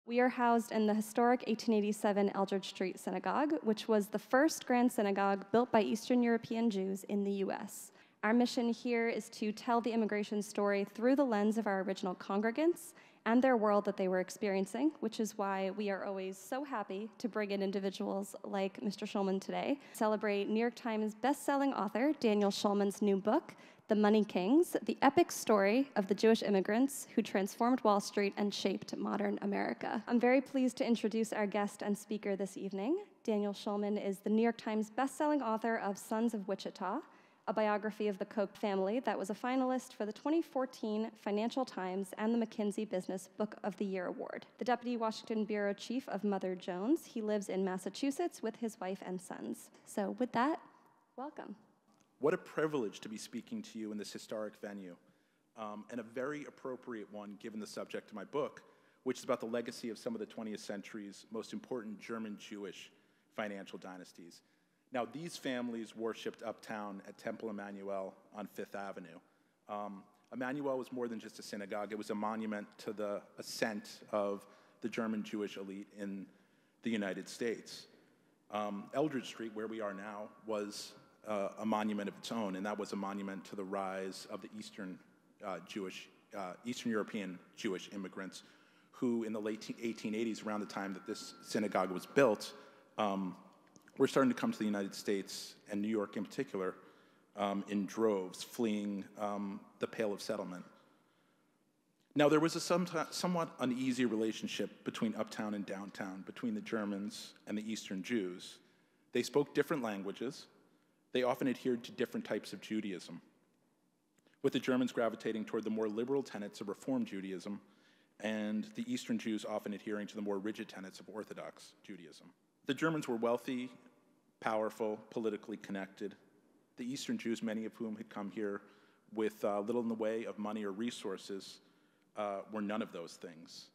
We are housed in the historic 1887 Eldridge Street Synagogue, which was the first grand synagogue built by Eastern European Jews in the US. Our mission here is to tell the immigration story through the lens of our original congregants and their world that they were experiencing, which is why we are always so happy to bring in individuals like Mr. Schulman today. Celebrate New York Times best-selling author Daniel Schulman's new book, The Money Kings, the epic story of the Jewish immigrants who transformed Wall Street and shaped modern America. I'm very pleased to introduce our guest and speaker this evening. Daniel Schulman is the New York Times best-selling author of Sons of Wichita, a biography of the Koch family that was a finalist for the 2014 Financial Times and the McKinsey Business Book of the Year Award. The Deputy Washington Bureau Chief of Mother Jones, he lives in Massachusetts with his wife and sons. So with that, welcome. What a privilege to be speaking to you in this historic venue, and a very appropriate one given the subject of my book, which is about the legacy of some of the 20th century's most important German Jewish financial dynasties. Now, these families worshipped uptown at Temple Emmanuel on Fifth Avenue. Emmanuel was more than just a synagogue. It was a monument to the ascent of the German Jewish elite in the United States. Eldridge Street, where we are now, was a monument of its own, and that was a monument to the rise of the Eastern European Jewish immigrants who, in the late 1880s, around the time that this synagogue was built, were starting to come to the United States, and New York in particular, in droves, fleeing the Pale of Settlement. Now, there was a somewhat uneasy relationship between uptown and downtown, between the Germans and the Eastern Jews. They spoke different languages. They often adhered to different types of Judaism, with the Germans gravitating toward the more liberal tenets of Reform Judaism, and the Eastern Jews often adhering to the more rigid tenets of Orthodox Judaism. The Germans were wealthy, powerful, politically connected. The Eastern Jews, many of whom had come here with little in the way of money or resources, were none of those things.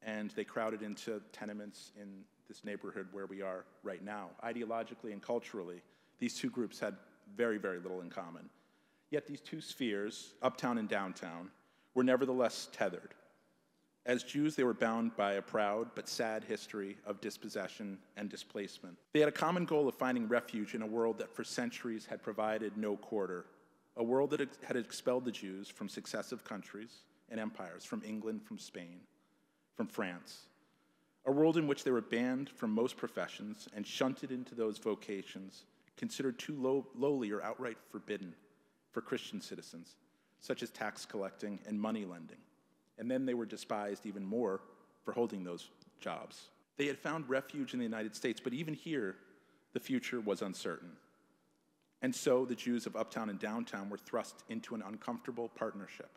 And they crowded into tenements in this neighborhood where we are right now. Ideologically and culturally, these two groups had very, very little in common. Yet these two spheres, uptown and downtown, were nevertheless tethered. As Jews, they were bound by a proud but sad history of dispossession and displacement. They had a common goal of finding refuge in a world that for centuries had provided no quarter, a world that had expelled the Jews from successive countries and empires, from England, from Spain, from France, a world in which they were banned from most professions and shunted into those vocations considered too lowly or outright forbidden for Christian citizens, such as tax collecting and money lending. And then they were despised even more for holding those jobs. They had found refuge in the United States, but even here, the future was uncertain. And so the Jews of uptown and downtown were thrust into an uncomfortable partnership.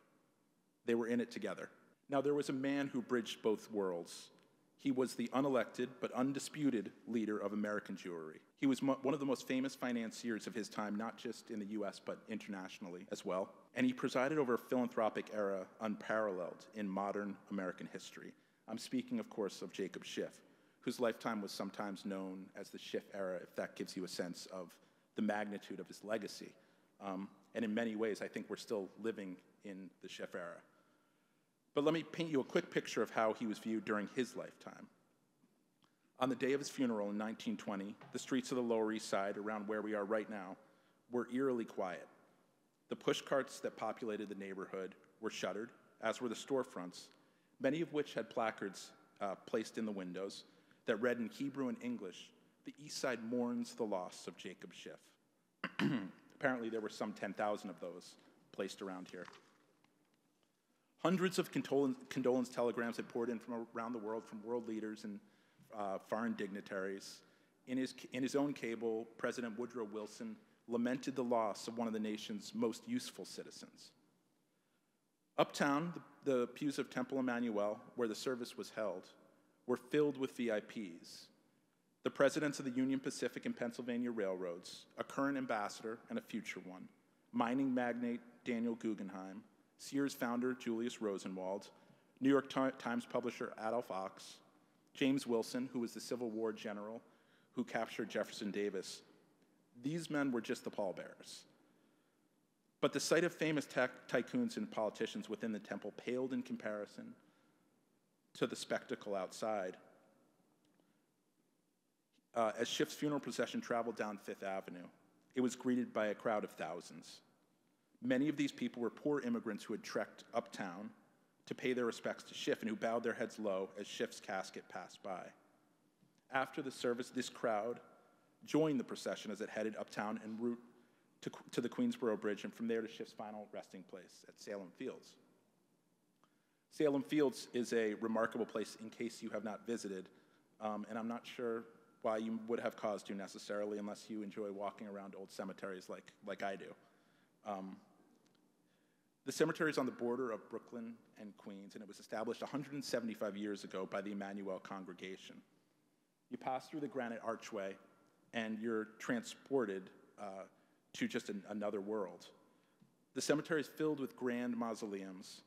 They were in it together. Now, there was a man who bridged both worlds. He was the unelected but undisputed leader of American Jewry. He was one of the most famous financiers of his time, not just in the US, but internationally as well. And he presided over a philanthropic era unparalleled in modern American history. I'm speaking, of course, of Jacob Schiff, whose lifetime was sometimes known as the Schiff era, if that gives you a sense of the magnitude of his legacy. And in many ways, I think we're still living in the Schiff era. But let me paint you a quick picture of how he was viewed during his lifetime. On the day of his funeral in 1920, the streets of the Lower East Side, around where we are right now, were eerily quiet. The pushcarts that populated the neighborhood were shuttered, as were the storefronts, many of which had placards placed in the windows that read in Hebrew and English, "The East Side mourns the loss of Jacob Schiff." Apparently there were some 10,000 of those placed around here. Hundreds of condolence telegrams had poured in from around the world, from world leaders and foreign dignitaries. In his own cable, President Woodrow Wilson lamented the loss of one of the nation's most useful citizens. Uptown, the pews of Temple Emmanuel, where the service was held, were filled with VIPs. The presidents of the Union Pacific and Pennsylvania Railroads, a current ambassador and a future one, mining magnate Daniel Guggenheim, Sears founder Julius Rosenwald, New York Times publisher Adolph Ox, James Wilson, who was the Civil War general who captured Jefferson Davis. These men were just the pallbearers. But the sight of famous tycoons and politicians within the temple paled in comparison to the spectacle outside. As Schiff's funeral procession traveled down Fifth Avenue, it was greeted by a crowd of thousands. Many of these people were poor immigrants who had trekked uptown to pay their respects to Schiff and who bowed their heads low as Schiff's casket passed by. After the service, this crowd joined the procession as it headed uptown en route to the Queensboro Bridge and from there to Schiff's final resting place at Salem Fields. Salem Fields is a remarkable place in case you have not visited, and I'm not sure why you would have cause to necessarily unless you enjoy walking around old cemeteries like I do. The cemetery is on the border of Brooklyn and Queens, and it was established 175 years ago by the Emmanuel congregation. You pass through the granite archway, and you're transported to just another world. The cemetery is filled with grand mausoleums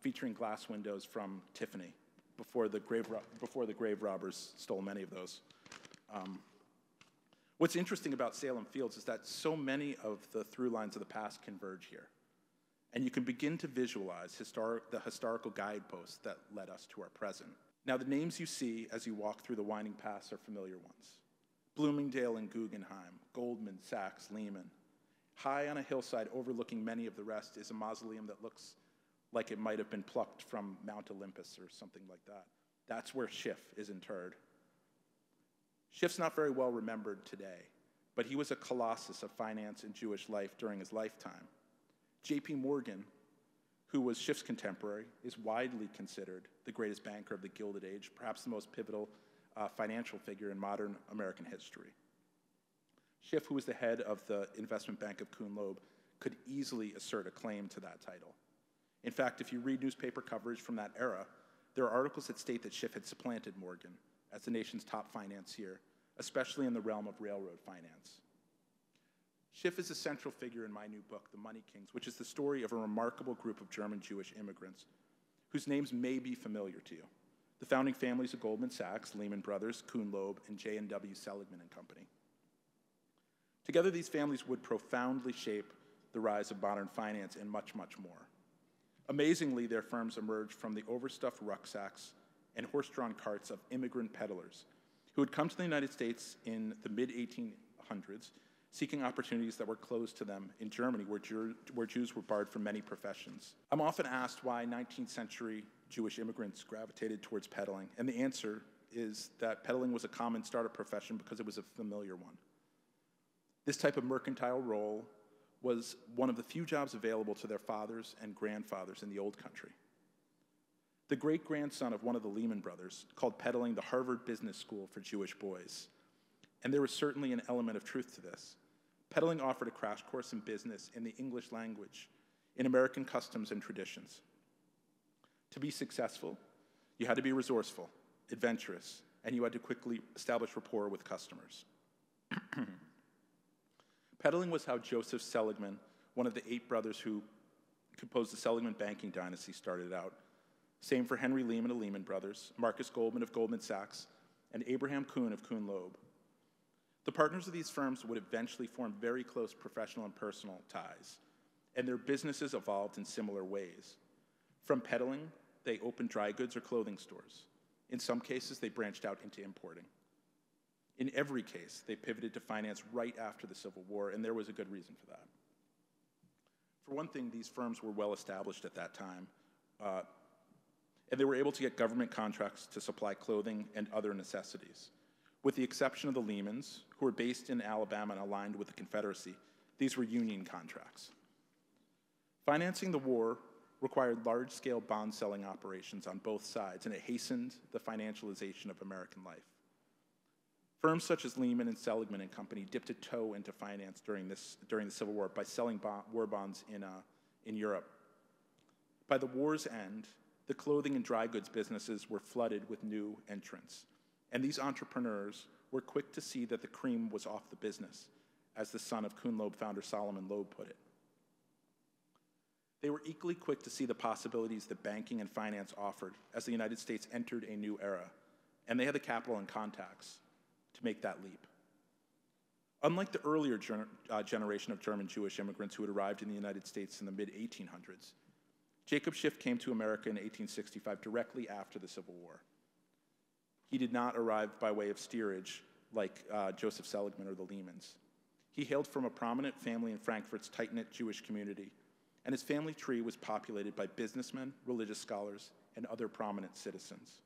featuring glass windows from Tiffany before the grave robbers stole many of those. What's interesting about Salem Fields is that so many of the through lines of the past converge here. And you can begin to visualize the historical guideposts that led us to our present. Now, the names you see as you walk through the winding paths are familiar ones. Bloomingdale and Guggenheim, Goldman, Sachs, Lehman. High on a hillside overlooking many of the rest is a mausoleum that looks like it might have been plucked from Mount Olympus or something like that. That's where Schiff is interred. Schiff's not very well remembered today, but he was a colossus of finance and Jewish life during his lifetime. J.P. Morgan, who was Schiff's contemporary, is widely considered the greatest banker of the Gilded Age, perhaps the most pivotal financial figure in modern American history. Schiff, who was the head of the investment bank of Kuhn and Loeb, could easily assert a claim to that title. In fact, if you read newspaper coverage from that era, there are articles that state that Schiff had supplanted Morgan as the nation's top financier, especially in the realm of railroad finance. Schiff is a central figure in my new book, The Money Kings, which is the story of a remarkable group of German Jewish immigrants whose names may be familiar to you. The founding families of Goldman Sachs, Lehman Brothers, Kuhn and Loeb, and J&W Seligman and Company. Together, these families would profoundly shape the rise of modern finance and much, much more. Amazingly, their firms emerged from the overstuffed rucksacks and horse-drawn carts of immigrant peddlers who had come to the United States in the mid-1800s seeking opportunities that were closed to them in Germany, where Jews were barred from many professions. I'm often asked why 19th century Jewish immigrants gravitated towards peddling, and the answer is that peddling was a common startup profession because it was a familiar one. This type of mercantile role was one of the few jobs available to their fathers and grandfathers in the old country. The great-grandson of one of the Lehman brothers called peddling the Harvard Business School for Jewish boys, and there was certainly an element of truth to this. Peddling offered a crash course in business in the English language, in American customs and traditions. To be successful, you had to be resourceful, adventurous, and you had to quickly establish rapport with customers. Peddling was how Joseph Seligman, one of the 8 brothers who composed the Seligman banking dynasty, started out. Same for Henry Lehman of Lehman Brothers, Marcus Goldman of Goldman Sachs, and Abraham Kuhn of Kuhn and Loeb. The partners of these firms would eventually form very close professional and personal ties, and their businesses evolved in similar ways. From peddling, they opened dry goods or clothing stores. In some cases, they branched out into importing. In every case, they pivoted to finance right after the Civil War, and there was a good reason for that. For one thing, these firms were well established at that time, and they were able to get government contracts to supply clothing and other necessities. With the exception of the Lehmans, who were based in Alabama and aligned with the Confederacy, these were union contracts. Financing the war required large-scale bond-selling operations on both sides, and it hastened the financialization of American life. Firms such as Lehman and Seligman and Company dipped a toe into finance during the Civil War by selling war bonds in Europe. By the war's end, the clothing and dry goods businesses were flooded with new entrants. And these entrepreneurs were quick to see that the cream was off the business, as the son of Kuhn Loeb founder Solomon Loeb put it. They were equally quick to see the possibilities that banking and finance offered as the United States entered a new era, and they had the capital and contacts to make that leap. Unlike the earlier generation of German Jewish immigrants who had arrived in the United States in the mid-1800s, Jacob Schiff came to America in 1865, directly after the Civil War. He did not arrive by way of steerage like Joseph Seligman or the Lehmans. He hailed from a prominent family in Frankfurt's tight-knit Jewish community, and his family tree was populated by businessmen, religious scholars, and other prominent citizens.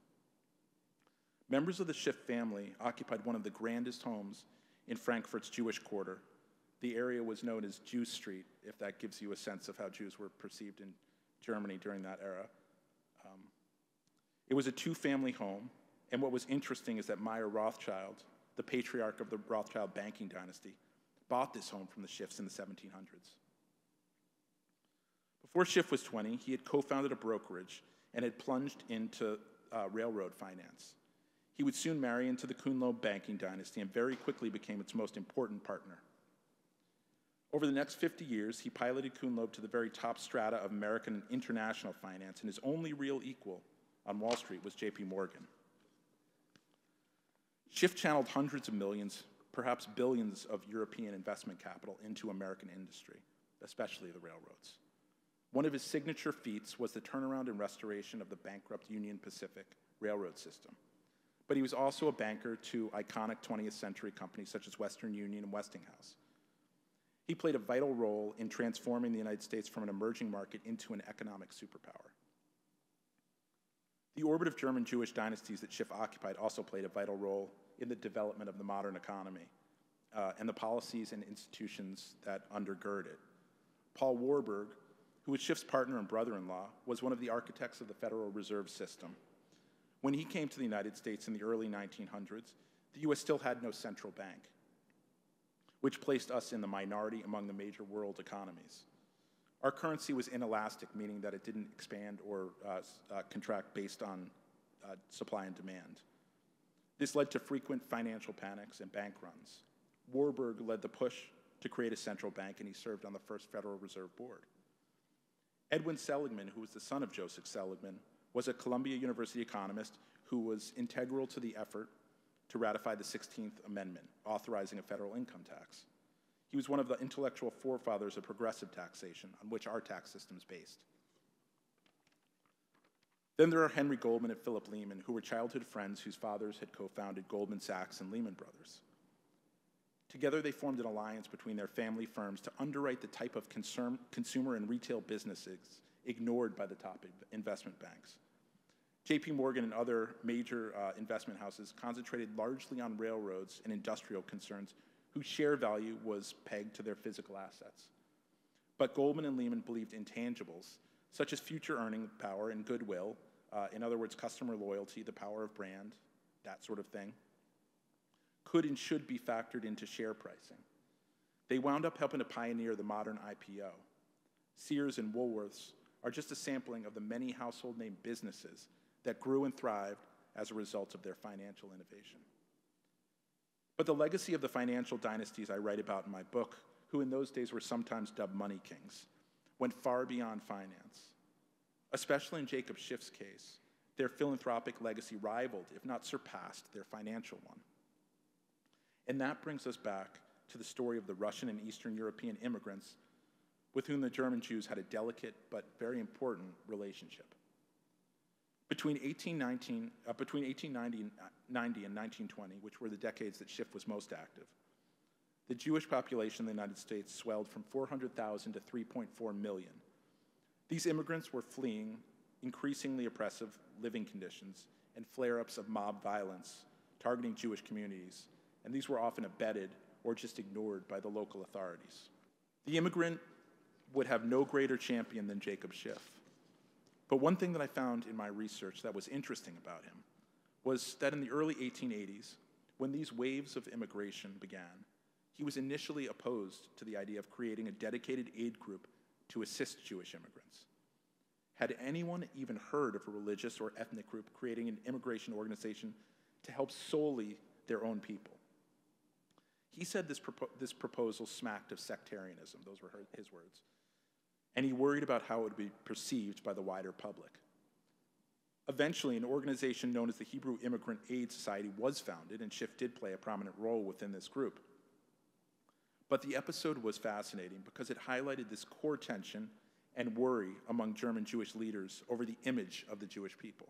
Members of the Schiff family occupied one of the grandest homes in Frankfurt's Jewish quarter. The area was known as Jew Street, if that gives you a sense of how Jews were perceived in Germany during that era. It was a two-family home, and what was interesting is that Meyer Rothschild, the patriarch of the Rothschild banking dynasty, bought this home from the Schiffs in the 1700s. Before Schiff was 20, he had co-founded a brokerage and had plunged into railroad finance. He would soon marry into the Kuhn and Loeb banking dynasty and very quickly became its most important partner. Over the next 50 years, he piloted Kuhn and Loeb to the very top strata of American and international finance, and his only real equal on Wall Street was J.P. Morgan. Schiff channeled hundreds of millions, perhaps billions of European investment capital into American industry, especially the railroads. One of his signature feats was the turnaround and restoration of the bankrupt Union Pacific railroad system. But he was also a banker to iconic 20th century companies such as Western Union and Westinghouse. He played a vital role in transforming the United States from an emerging market into an economic superpower. The orbit of German Jewish dynasties that Schiff occupied also played a vital role in the development of the modern economy and the policies and institutions that undergird it. Paul Warburg, who was Schiff's partner and brother-in-law, was one of the architects of the Federal Reserve System. When he came to the United States in the early 1900s, the U.S. still had no central bank, which placed us in the minority among the major world economies. Our currency was inelastic, meaning that it didn't expand or contract based on supply and demand. This led to frequent financial panics and bank runs. Warburg led the push to create a central bank, and he served on the first Federal Reserve Board. Edwin Seligman, who was the son of Joseph Seligman, was a Columbia University economist who was integral to the effort to ratify the 16th Amendment, authorizing a federal income tax. He was one of the intellectual forefathers of progressive taxation, on which our tax system is based. Then there are Henry Goldman and Philip Lehman, who were childhood friends whose fathers had co-founded Goldman Sachs and Lehman Brothers. Together, they formed an alliance between their family firms to underwrite the type of consumer and retail businesses ignored by the top investment banks. J.P. Morgan and other major investment houses concentrated largely on railroads and industrial concerns whose share value was pegged to their physical assets. But Goldman and Lehman believed intangibles, such as future earning power and goodwill, in other words, customer loyalty, the power of brand, that sort of thing, could and should be factored into share pricing. They wound up helping to pioneer the modern IPO. Sears and Woolworths are just a sampling of the many household name businesses that grew and thrived as a result of their financial innovation. But the legacy of the financial dynasties I write about in my book, who in those days were sometimes dubbed money kings, went far beyond finance. Especially in Jacob Schiff's case, their philanthropic legacy rivaled, if not surpassed, their financial one. And that brings us back to the story of the Russian and Eastern European immigrants with whom the German Jews had a delicate but very important relationship. Between 1890 and 1920, which were the decades that Schiff was most active, the Jewish population in the United States swelled from 400,000 to 3.4 million. These immigrants were fleeing increasingly oppressive living conditions and flare-ups of mob violence targeting Jewish communities, and these were often abetted or just ignored by the local authorities. The immigrant would have no greater champion than Jacob Schiff. But one thing that I found in my research that was interesting about him was that in the early 1880s, when these waves of immigration began, he was initially opposed to the idea of creating a dedicated aid group to assist Jewish immigrants. Had anyone even heard of a religious or ethnic group creating an immigration organization to help solely their own people? He said this proposal smacked of sectarianism, those were his words, and he worried about how it would be perceived by the wider public. Eventually, an organization known as the Hebrew Immigrant Aid Society was founded, and Schiff did play a prominent role within this group. But the episode was fascinating because it highlighted this core tension and worry among German Jewish leaders over the image of the Jewish people.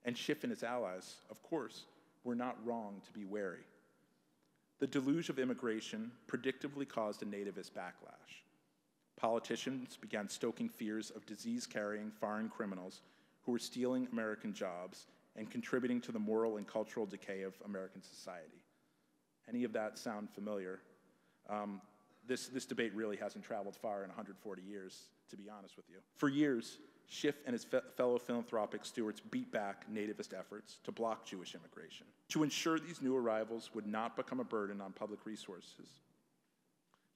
And Schiff and his allies, of course, were not wrong to be wary. The deluge of immigration predictably caused a nativist backlash. Politicians began stoking fears of disease-carrying foreign criminals who were stealing American jobs and contributing to the moral and cultural decay of American society. Any of that sound familiar? This debate really hasn't traveled far in 140 years, to be honest with you. For years, Schiff and his fellow philanthropic stewards beat back nativist efforts to block Jewish immigration. To ensure these new arrivals would not become a burden on public resources,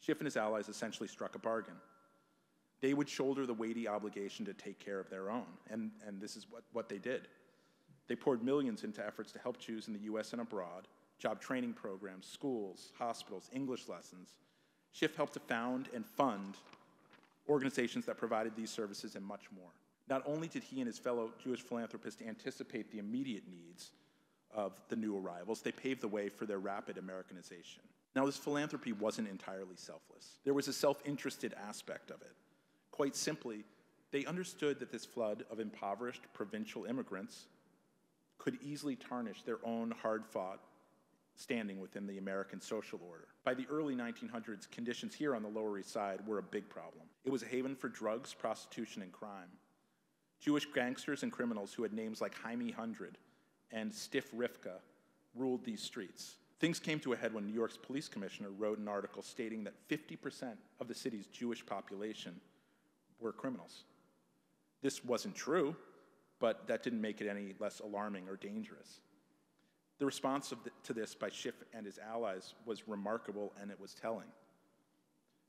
Schiff and his allies essentially struck a bargain. They would shoulder the weighty obligation to take care of their own, and this is what they did. They poured millions into efforts to help Jews in the US and abroad, job training programs, schools, hospitals, English lessons. Schiff helped to found and fund organizations that provided these services and much more. Not only did he and his fellow Jewish philanthropists anticipate the immediate needs of the new arrivals, they paved the way for their rapid Americanization. Now, this philanthropy wasn't entirely selfless. There was a self-interested aspect of it. Quite simply, they understood that this flood of impoverished provincial immigrants could easily tarnish their own hard-fought standing within the American social order. By the early 1900s, conditions here on the Lower East Side were a big problem. It was a haven for drugs, prostitution, and crime. Jewish gangsters and criminals who had names like Jaime Hundred and Stiff Rivka ruled these streets. Things came to a head when New York's police commissioner wrote an article stating that 50% of the city's Jewish population were criminals. This wasn't true, but that didn't make it any less alarming or dangerous. The response to this by Schiff and his allies was remarkable, and it was telling.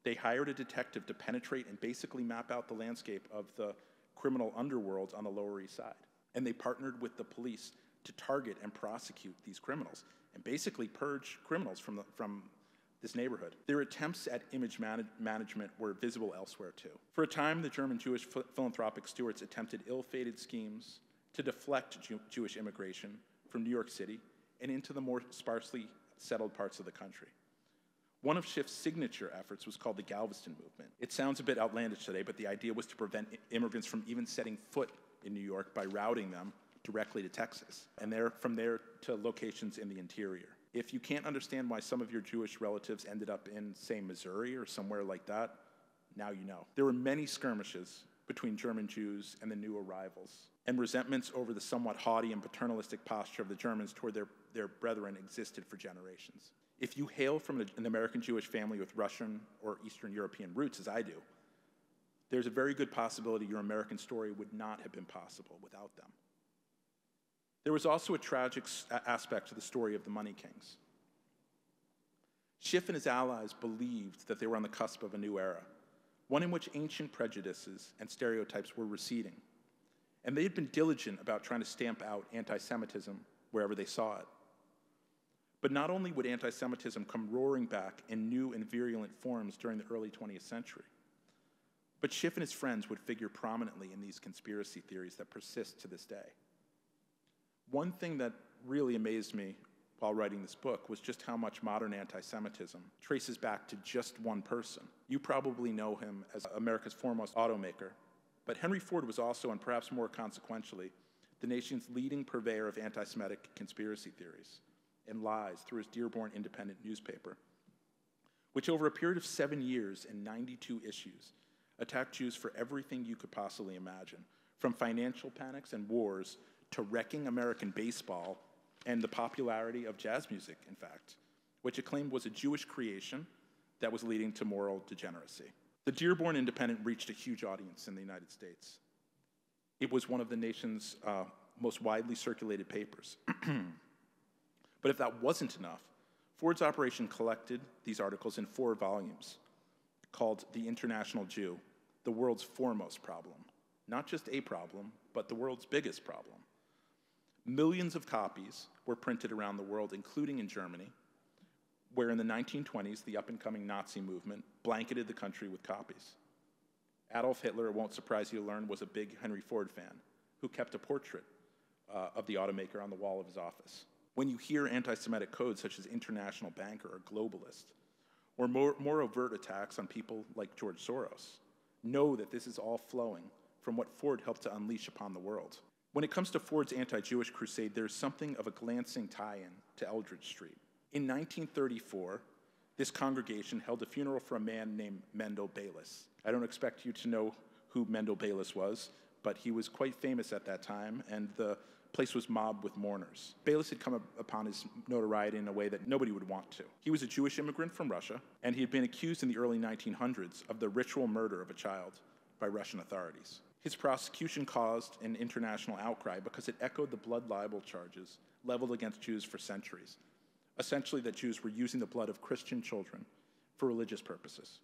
They hired a detective to penetrate and basically map out the landscape of the criminal underworld on the Lower East Side. And they partnered with the police to target and prosecute these criminals and basically purge criminals from this neighborhood. Their attempts at image management were visible elsewhere too. For a time, the German Jewish philanthropic stewards attempted ill-fated schemes to deflect Jewish immigration from New York City and into the more sparsely settled parts of the country. One of Schiff's signature efforts was called the Galveston Movement. It sounds a bit outlandish today, but the idea was to prevent immigrants from even setting foot in New York by routing them directly to Texas, and from there to locations in the interior. If you can't understand why some of your Jewish relatives ended up in, say, Missouri or somewhere like that, now you know. There were many skirmishes between German Jews and the new arrivals, and resentments over the somewhat haughty and paternalistic posture of the Germans toward their brethren existed for generations. If you hail from an American Jewish family with Russian or Eastern European roots, as I do, there's a very good possibility your American story would not have been possible without them. There was also a tragic aspect to the story of the Money Kings. Schiff and his allies believed that they were on the cusp of a new era, one in which ancient prejudices and stereotypes were receding. And they had been diligent about trying to stamp out anti-Semitism wherever they saw it. But not only would anti-Semitism come roaring back in new and virulent forms during the early 20th century, but Schiff and his friends would figure prominently in these conspiracy theories that persist to this day. One thing that really amazed me while writing this book was just how much modern anti-Semitism traces back to just one person. You probably know him as America's foremost automaker, but Henry Ford was also, and perhaps more consequentially, the nation's leading purveyor of anti-Semitic conspiracy theories and lies through his Dearborn Independent newspaper, which over a period of 7 years and 92 issues attacked Jews for everything you could possibly imagine, from financial panics and wars to wrecking American baseball and the popularity of jazz music, in fact, which it claimed was a Jewish creation that was leading to moral degeneracy. The Dearborn Independent reached a huge audience in the United States. It was one of the nation's most widely circulated papers. But if that wasn't enough, Ford's operation collected these articles in 4 volumes called The International Jew, the world's foremost problem. Not just a problem, but the world's biggest problem. Millions of copies were printed around the world, including in Germany, where in the 1920s, the up-and-coming Nazi movement blanketed the country with copies. Adolf Hitler, it won't surprise you to learn, was a big Henry Ford fan who kept a portrait of the automaker on the wall of his office. When you hear anti-Semitic codes such as international banker or globalist, or more overt attacks on people like George Soros, know that this is all flowing from what Ford helped to unleash upon the world. When it comes to Ford's anti-Jewish crusade, there's something of a glancing tie-in to Eldridge Street. In 1934, this congregation held a funeral for a man named Mendel Bayless. I don't expect you to know who Mendel Bayless was, but he was quite famous at that time, and the place was mobbed with mourners. Bayless had come upon his notoriety in a way that nobody would want to. He was a Jewish immigrant from Russia, and he had been accused in the early 1900s of the ritual murder of a child by Russian authorities. His prosecution caused an international outcry because it echoed the blood libel charges leveled against Jews for centuries. Essentially, that Jews were using the blood of Christian children for religious purposes.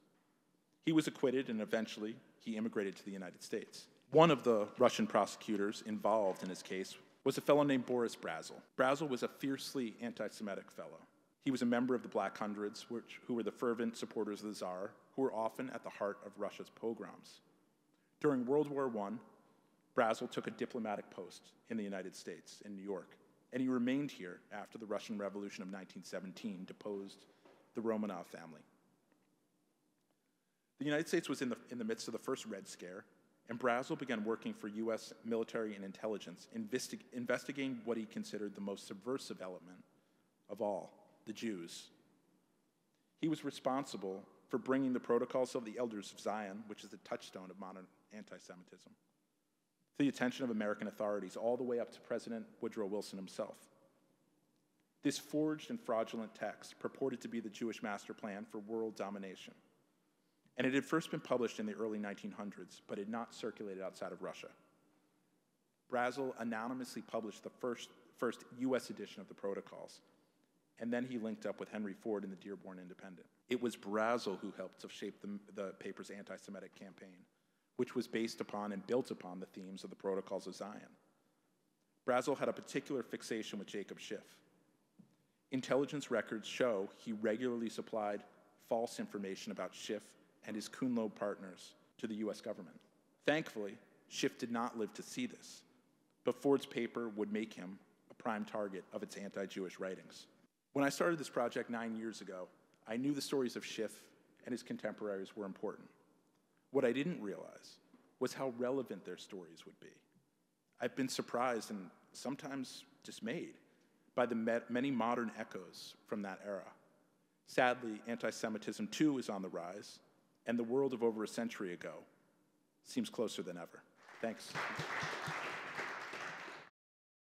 He was acquitted, and eventually he immigrated to the United States. One of the Russian prosecutors involved in his case was a fellow named Boris Brazel. Brazel was a fiercely anti-Semitic fellow. He was a member of the Black Hundreds, who were the fervent supporters of the Tsar, who were often at the heart of Russia's pogroms. During World War I, Brazel took a diplomatic post in the United States, in New York, and he remained here after the Russian Revolution of 1917 deposed the Romanov family. The United States was in the midst of the first Red Scare, and Brazel began working for U.S. military and intelligence, investigating what he considered the most subversive element of all, the Jews. He was responsible for bringing the protocols of the Elders of Zion, which is the touchstone of modern anti-Semitism, to the attention of American authorities, all the way up to President Woodrow Wilson himself. This forged and fraudulent text purported to be the Jewish master plan for world domination. And it had first been published in the early 1900s, but had not circulated outside of Russia. Brazel anonymously published the first U.S. edition of the protocols, and then he linked up with Henry Ford in the Dearborn Independent. It was Brazel who helped to shape the paper's anti-Semitic campaign, which was based upon and built upon the themes of the Protocols of Zion. Brazel had a particular fixation with Jacob Schiff. Intelligence records show he regularly supplied false information about Schiff and his Kuhn and Loeb partners to the U.S. government. Thankfully, Schiff did not live to see this, but Ford's paper would make him a prime target of its anti-Jewish writings. When I started this project 9 years ago, I knew the stories of Schiff and his contemporaries were important. What I didn't realize was how relevant their stories would be. I've been surprised and sometimes dismayed by the many modern echoes from that era. Sadly, anti-Semitism too is on the rise, and the world of over a century ago seems closer than ever. Thanks.